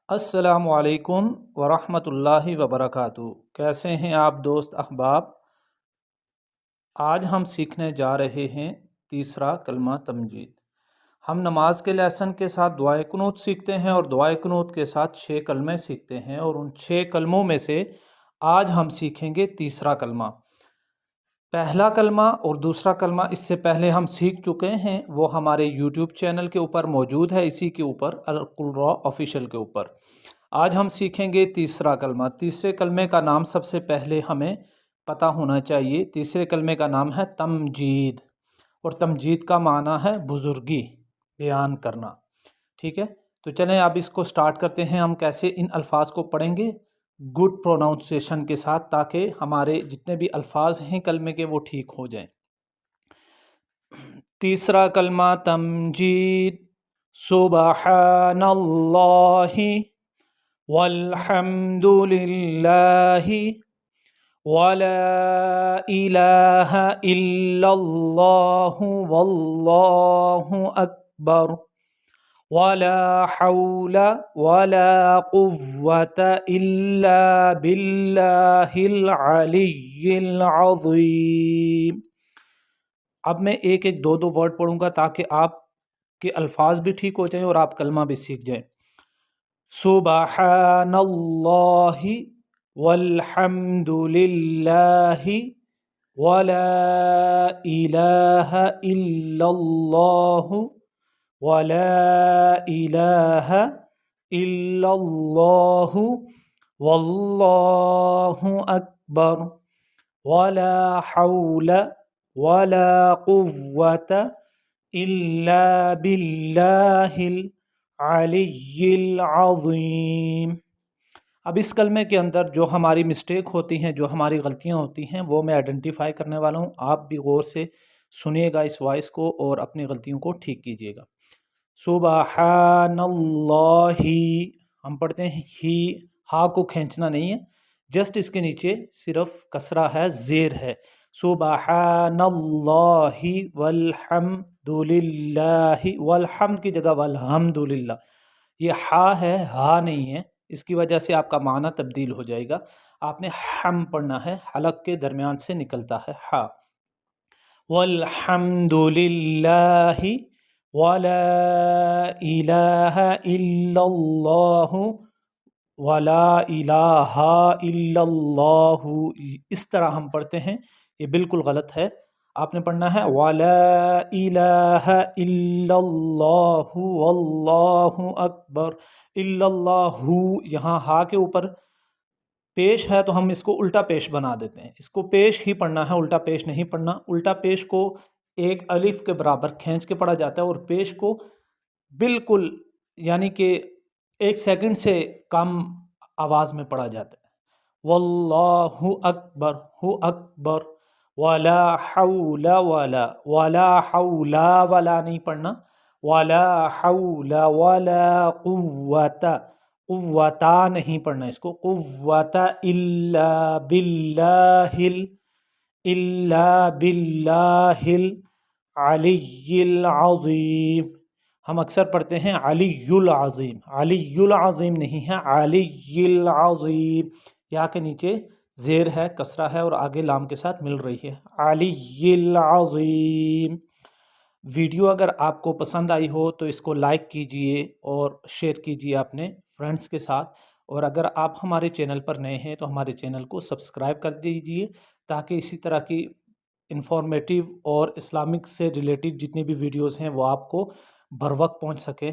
السلام علیکم ورحمۃ اللہ وبرکاتہ۔ کیسے ہیں آپ دوست احباب؟ آج ہم سیکھنے جا رہے ہیں تیسرا کلمہ تمجید۔ ہم نماز کے لیسن کے ساتھ دعائے قنوت سیکھتے ہیں اور دعائے قنوت کے ساتھ 6 کلمے سیکھتے ہیں، اور ان 6 کلموں میں سے آج ہم سیکھیں گے تیسرا کلمہ۔ پہلا کلمہ اور دوسرا کلمہ اس سے پہلے ہم سیکھ چکے ہیں، وہ ہمارے یوٹیوب چینل کے اوپر موجود ہے، اسی کے اوپر القراء آفیشیل کے اوپر۔ آج ہم سیکھیں گے تیسرا کلمہ۔ تیسرے کلمے کا نام سب سے پہلے ہمیں پتہ ہونا چاہیے۔ تیسرے کلمے کا نام ہے تمجید، اور تمجید کا معنی ہے بزرگی، بیان کرنا۔ ٹھیک ہے، تو چلیں اب اس کو سٹارٹ کرتے ہیں۔ ہم کیسے ان الفاظ کو پڑھیں گے گڈ پروناؤنسیشن کے ساتھ، تاکہ ہمارے جتنے بھی الفاظ ہیں کلمے کے وہ ٹھیک ہو جائیں۔ تیسرا کلمہ تمجید: سبحان اللہ والحمد للہ ولا الہ الا اللہ واللہ اکبر ولا حول ولا قوة الا باللہ العلی العظیم۔ اب میں ایک ایک دو ورڈ پڑھوں گا تاکہ آپ کے الفاظ بھی ٹھیک ہو جائیں اور آپ کلمہ بھی سیکھ جائیں۔ سبحان اللہ والحمد للہ ولا الہ الا اللہ ولا الہ الا اللہ واللہ اکبر ولا حول ولا قوة الا باللہ العلی العظیم۔ اب اس کلمے کے اندر جو ہماری مسٹیک ہوتی ہیں، جو ہماری غلطیاں ہوتی ہیں، وہ میں آئیڈینٹیفائی کرنے والا ہوں۔ آپ بھی غور سے سنیے گا اس وائس کو اور اپنی غلطیوں کو ٹھیک کیجیے گا۔ سبحان اللہ، ہم پڑھتے ہیں ہی، ہا کو کھینچنا نہیں ہے، جسٹ اس کے نیچے صرف کسرہ ہے، زیر ہے۔ سبحان اللہ والحمد للہ، والحمد کی جگہ والحمد للہ، یہ ہا ہے، ہا نہیں ہے، اس کی وجہ سے آپ کا معنی تبدیل ہو جائے گا۔ آپ نے ہم پڑھنا ہے، حلق کے درمیان سے نکلتا ہے ہا۔ والحمد للہ ولا الہ الا اللہ ولا الہ الا اللہ، اس طرح ہم پڑھتے ہیں، یہ بالکل غلط ہے۔ آپ نے پڑھنا ہے ولا الہ الا اللہ واللہ اکبر الا اللہ، یہاں ہا کے اوپر پیش ہے تو ہم اس کو الٹا پیش بنا دیتے ہیں، اس کو پیش ہی پڑھنا ہے، الٹا پیش نہیں پڑھنا۔ الٹا پیش کو ایک الف کے برابر کھینچ کے پڑھا جاتا ہے، اور پیش کو بالکل یعنی کہ 1 سیکنڈ سے کم آواز میں پڑھا جاتا ہے۔ واللہ اکبر، ہو اکبر، ولا حول ولا حول، ولا نہیں پڑھنا، ولا حول ولا قوت، قوتا نہیں پڑھنا اس کو، قوت الا باللہ الا باللہ العلی العظیم۔ ہم اکثر پڑھتے ہیں علی العظیم، علی العظیم نہیں ہے، علی العظیم، یا کے نیچے زیر ہے، کسرہ ہے، اور آگے لام کے ساتھ مل رہی ہے، علی العظیم۔ ویڈیو اگر آپ کو پسند آئی ہو تو اس کو لائک کیجئے اور شیئر کیجئے اپنے فرینڈس کے ساتھ، اور اگر آپ ہمارے چینل پر نئے ہیں تو ہمارے چینل کو سبسکرائب کر دیجئے، تاکہ اسی طرح کی انفارمیٹیو اور اسلامک سے ریلیٹڈ جتنی بھی ویڈیوز ہیں وہ آپ کو بر وقت پہنچ سکے۔